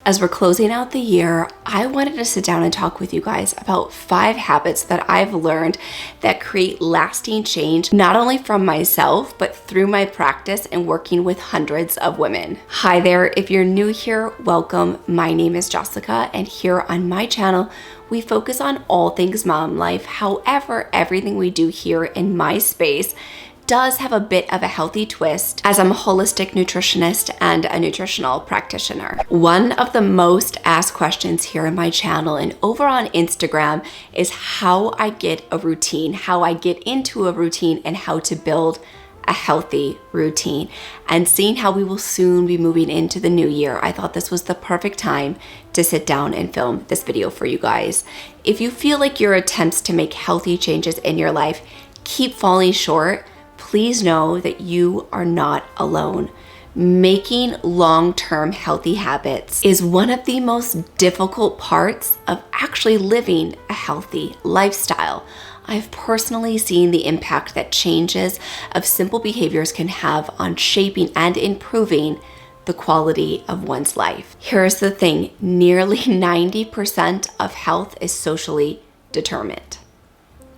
As we're closing out the year, I wanted to sit down and talk with you guys about 5 habits that I've learned that create lasting change, not only from myself, but through my practice and working with hundreds of women. Hi there, if you're new here, welcome. My name is Jessica, and here on my channel, we focus on all things mom life. However, everything we do here in my space does have a bit of a healthy twist, as I'm a holistic nutritionist and a nutritional practitioner. One of the most asked questions here in my channel and over on Instagram is how I get a routine, how I get into a routine, and how to build a healthy routine. And seeing how we will soon be moving into the new year, I thought this was the perfect time to sit down and film this video for you guys. If you feel like your attempts to make healthy changes in your life keep falling short, please know that you are not alone. Making long-term healthy habits is one of the most difficult parts of actually living a healthy lifestyle. I've personally seen the impact that changes of simple behaviors can have on shaping and improving the quality of one's life. Here's the thing, nearly 90% of health is socially determined.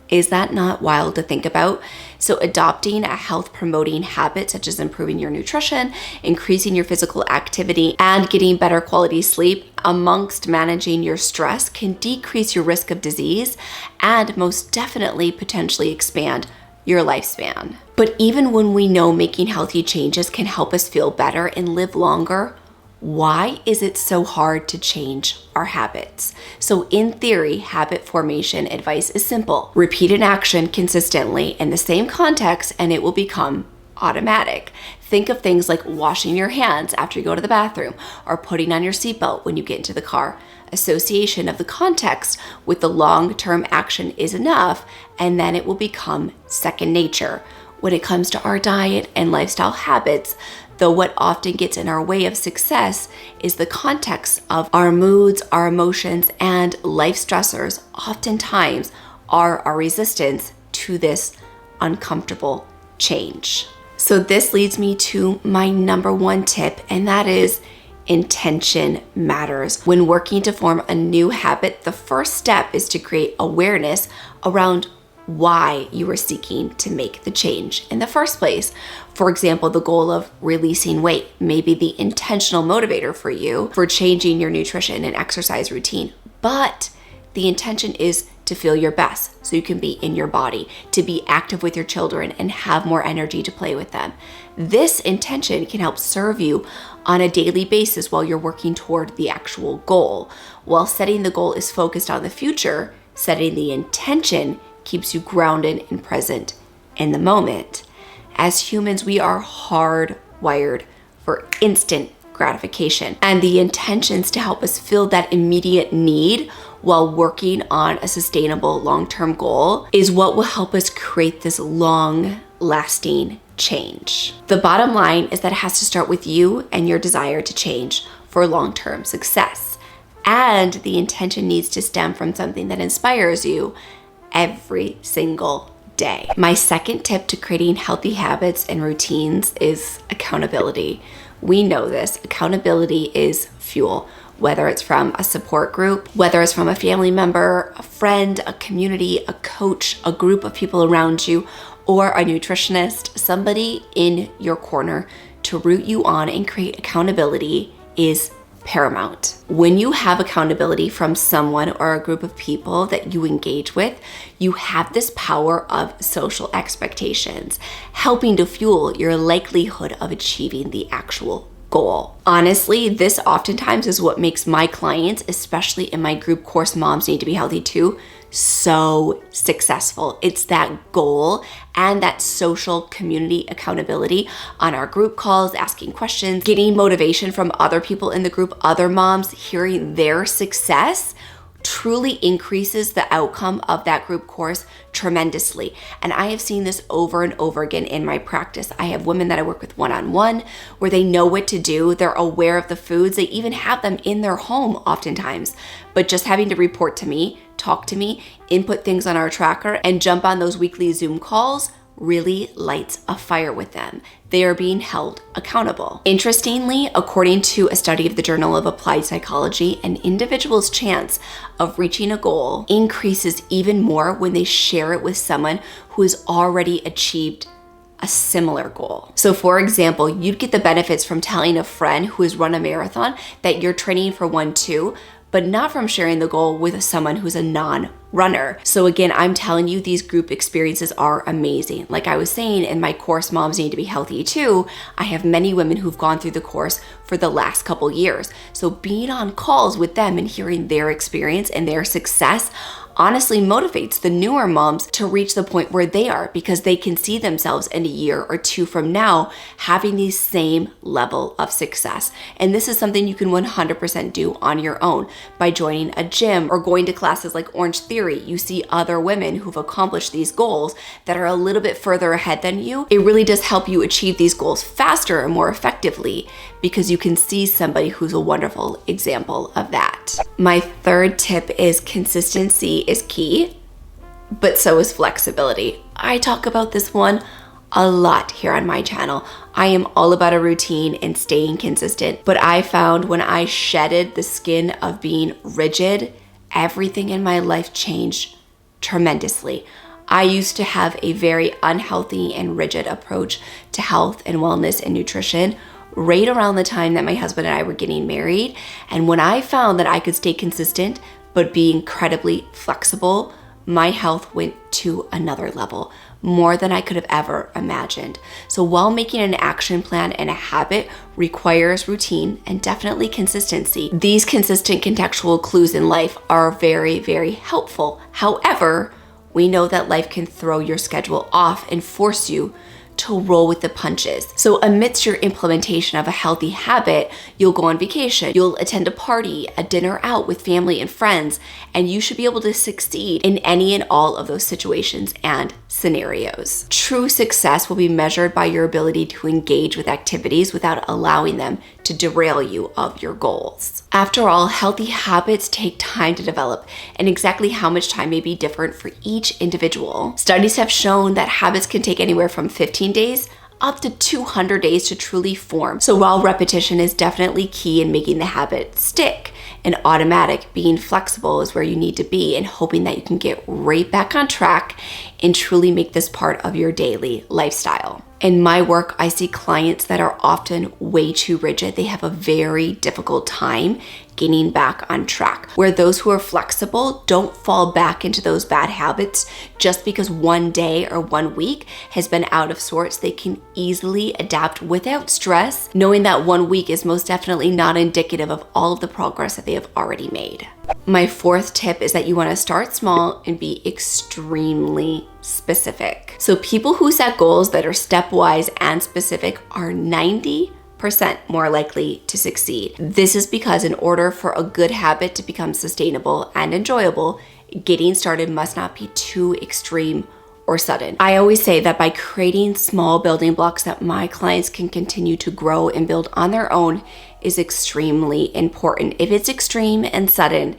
Is that not wild to think about? So adopting a health promoting habit such as improving your nutrition, increasing your physical activity, and getting better quality sleep amongst managing your stress can decrease your risk of disease and most definitely potentially expand your lifespan. But even when we know making healthy changes can help us feel better and live longer, why is it so hard to change our habits? So in theory, habit formation advice is simple. Repeat an action consistently in the same context and it will become automatic. Think of things like washing your hands after you go to the bathroom or putting on your seatbelt when you get into the car. Association of the context with the long-term action is enough, and then it will become second nature. When it comes to our diet and lifestyle habits, though what often gets in our way of success is the context of our moods, our emotions, and life stressors oftentimes are our resistance to this uncomfortable change. So this leads me to my number 1 tip, and that is intention matters. When working to form a new habit, the first step is to create awareness around why you are seeking to make the change in the first place. For example, the goal of releasing weight may be the intentional motivator for you for changing your nutrition and exercise routine, but the intention is to feel your best so you can be in your body, to be active with your children and have more energy to play with them. This intention can help serve you on a daily basis while you're working toward the actual goal. While setting the goal is focused on the future, setting the intention keeps you grounded and present in the moment. As humans, we are hardwired for instant gratification, and the intentions to help us fill that immediate need while working on a sustainable long-term goal is what will help us create this long-lasting change. The bottom line is that it has to start with you and your desire to change for long-term success. And the intention needs to stem from something that inspires you every single day. My second tip to creating healthy habits and routines is accountability. We know this. Accountability is fuel, whether it's from a support group, whether it's from a family member, a friend, a community, a coach, a group of people around you, or a nutritionist, somebody in your corner to root you on and create accountability is paramount. When you have accountability from someone or a group of people that you engage with, you have this power of social expectations, helping to fuel your likelihood of achieving the actual goal. Honestly, this oftentimes is what makes my clients, especially in my group course Moms Need to Be Healthy Too, so successful. It's that goal and that social community accountability on our group calls, asking questions, getting motivation from other people in the group, other moms, hearing their success truly increases the outcome of that group course tremendously. And I have seen this over and over again in my practice. I have women that I work with one-on-one where they know what to do. They're aware of the foods. They even have them in their home oftentimes, but just having to report to me, talk to me, input things on our tracker, and jump on those weekly Zoom calls really lights a fire with them. They are being held accountable. Interestingly, according to a study of the Journal of Applied Psychology, an individual's chance of reaching a goal increases even more when they share it with someone who has already achieved a similar goal. So for example, you'd get the benefits from telling a friend who has run a marathon that you're training for one too, but not from sharing the goal with someone who's a non-runner. So again, I'm telling you, these group experiences are amazing. Like I was saying, in my course, Moms Need to Be Healthy Too, I have many women who've gone through the course for the last couple years. So being on calls with them and hearing their experience and their success honestly motivates the newer moms to reach the point where they are, because they can see themselves in a year or two from now having the same level of success. And this is something you can 100% do on your own by joining a gym or going to classes like Orange Theory. You see other women who've accomplished these goals that are a little bit further ahead than you. It really does help you achieve these goals faster and more effectively because you can see somebody who's a wonderful example of that. My third tip is consistency is key, but so is flexibility. I talk about this one a lot here on my channel. I am all about a routine and staying consistent, but I found when I shedded the skin of being rigid, everything in my life changed tremendously. I used to have a very unhealthy and rigid approach to health and wellness and nutrition right around the time that my husband and I were getting married. And when I found that I could stay consistent but be incredibly flexible, my health went to another level, more than I could have ever imagined. So while making an action plan and a habit requires routine and definitely consistency, these consistent contextual clues in life are very, very helpful. However, we know that life can throw your schedule off and force you to roll with the punches. So amidst your implementation of a healthy habit, you'll go on vacation, you'll attend a party, a dinner out with family and friends, and you should be able to succeed in any and all of those situations and scenarios. True success will be measured by your ability to engage with activities without allowing them to derail you of your goals. After all, healthy habits take time to develop, and exactly how much time may be different for each individual. Studies have shown that habits can take anywhere from 15 days up to 200 days to truly form. So while repetition is definitely key in making the habit stick, and automatic, being flexible is where you need to be, and hoping that you can get right back on track and truly make this part of your daily lifestyle. In my work, I see clients that are often way too rigid. They have a very difficult time getting back on track, where those who are flexible don't fall back into those bad habits just because one day or 1 week has been out of sorts. They can easily adapt without stress, knowing that 1 week is most definitely not indicative of all of the progress that they have already made. My fourth tip is that you want to start small and be extremely specific. So people who set goals that are stepwise and specific are 90% more likely to succeed. This is because in order for a good habit to become sustainable and enjoyable, getting started must not be too extreme or sudden. I always say that by creating small building blocks that my clients can continue to grow and build on their own is extremely important. If it's extreme and sudden,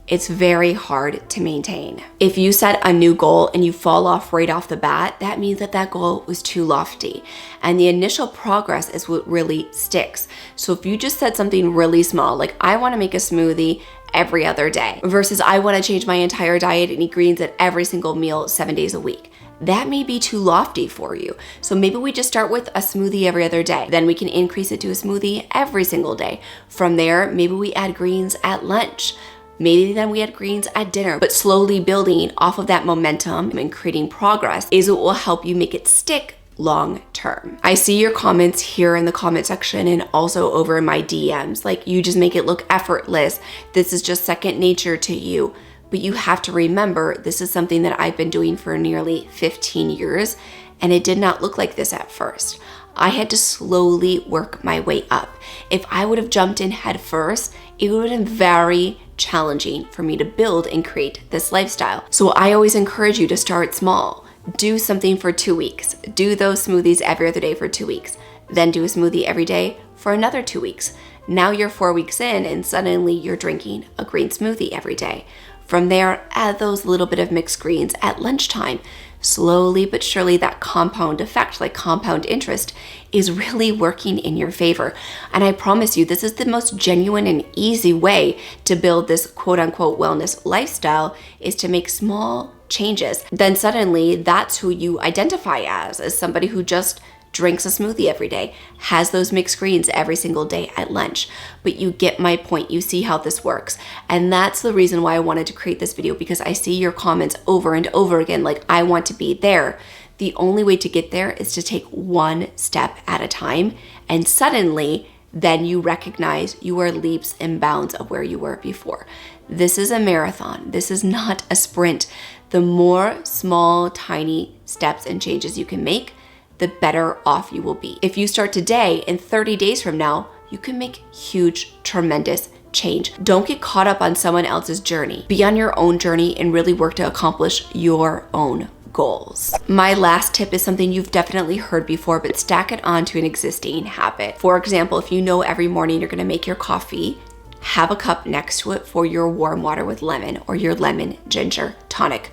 it's very hard to maintain. If you set a new goal and you fall off right off the bat, that means that that goal was too lofty. And the initial progress is what really sticks. So if you just said something really small, like I want to make a smoothie every other day, versus I want to change my entire diet and eat greens at every single meal 7 days a week, that may be too lofty for you. So maybe we just start with a smoothie every other day. Then we can increase it to a smoothie every single day. From there, maybe we add greens at lunch. Maybe then we add greens at dinner, but slowly building off of that momentum and creating progress is what will help you make it stick long term. I see your comments here in the comment section and also over in my DMs, like you just make it look effortless. This is just second nature to you. But you have to remember, this is something that I've been doing for nearly 15 years, and it did not look like this at first. I had to slowly work my way up. If I would have jumped in head first, it would have been very challenging for me to build and create this lifestyle. So I always encourage you to start small. Do something for 2 weeks. Do those smoothies every other day for 2 weeks. Then do a smoothie every day for another 2 weeks. Now you're 4 weeks in and suddenly you're drinking a green smoothie every day. From there, add those little bit of mixed greens at lunchtime. slowly but surely that compound effect, like compound interest, is really working in your favor. And I promise you, this is the most genuine and easy way to build this quote unquote wellness lifestyle, is to make small changes. Then suddenly that's who you identify as somebody who just drinks a smoothie every day, has those mixed greens every single day at lunch. But you get my point. You see how this works. And that's the reason why I wanted to create this video, because I see your comments over and over again, like, I want to be there. The only way to get there is to take one step at a time. And suddenly, then you recognize you are leaps and bounds of where you were before. This is a marathon. This is not a sprint. The more small, tiny steps and changes you can make, the better off you will be. If you start today, in 30 days from now, you can make huge, tremendous change. Don't get caught up on someone else's journey. Be on your own journey and really work to accomplish your own goals. My last tip is something you've definitely heard before, but stack it onto an existing habit. For example, if you know every morning you're gonna make your coffee, have a cup next to it for your warm water with lemon or your lemon ginger tonic.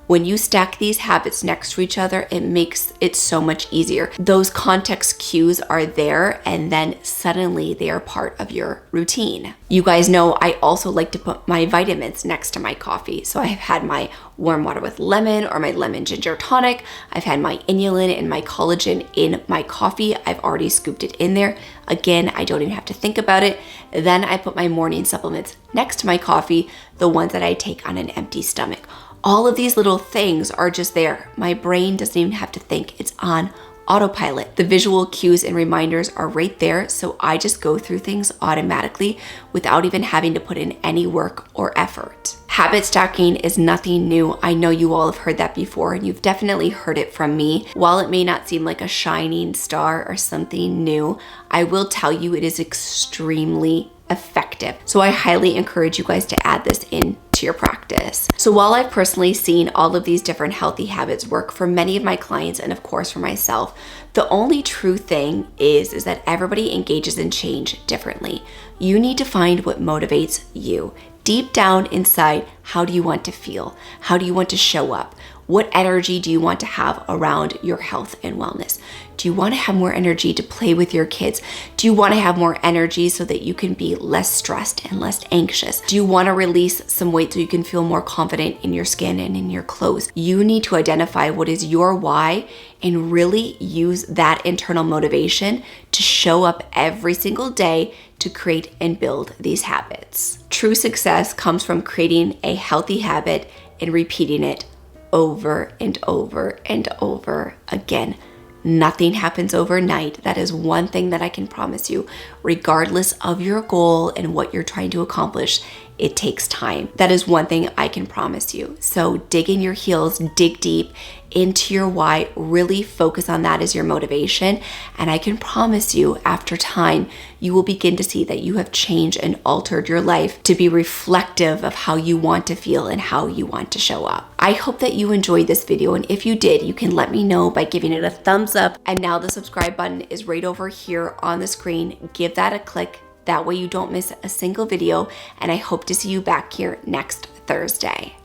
When you stack these habits next to each other, it makes it so much easier. Those context cues are there, and then suddenly they are part of your routine. You guys know I also like to put my vitamins next to my coffee. So I've had my warm water with lemon or my lemon ginger tonic. I've had my inulin and my collagen in my coffee. I've already scooped it in there. Again, I don't even have to think about it. Then I put my morning supplements next to my coffee, the ones that I take on an empty stomach. All of these little things are just there. My brain doesn't even have to think. It's on autopilot. The visual cues and reminders are right there, so I just go through things automatically without even having to put in any work or effort. Habit stacking is nothing new. I know you all have heard that before, and you've definitely heard it from me. While it may not seem like a shining star or something new, I will tell you it is extremely effective. So I highly encourage you guys to add this in to your practice. So while I've personally seen all of these different healthy habits work for many of my clients, and of course for myself, the only true thing is that everybody engages in change differently. You need to find what motivates you. Deep down inside, how do you want to feel? How do you want to show up? What energy do you want to have around your health and wellness? Do you want to have more energy to play with your kids? Do you want to have more energy so that you can be less stressed and less anxious? Do you want to release some weight so you can feel more confident in your skin and in your clothes? You need to identify what is your why and really use that internal motivation to show up every single day to create and build these habits. True success comes from creating a healthy habit and repeating it over and over and over again. Nothing happens overnight. That is one thing that I can promise you. Regardless of your goal and what you're trying to accomplish, it takes time. That is one thing I can promise you. So dig in your heels, dig deep into your why, really focus on that as your motivation. And I can promise you, after time, you will begin to see that you have changed and altered your life to be reflective of how you want to feel and how you want to show up. I hope that you enjoyed this video, and if you did, you can let me know by giving it a thumbs up. And now the subscribe button is right over here on the screen. Give that a click. That way you don't miss a single video, and I hope to see you back here next Thursday.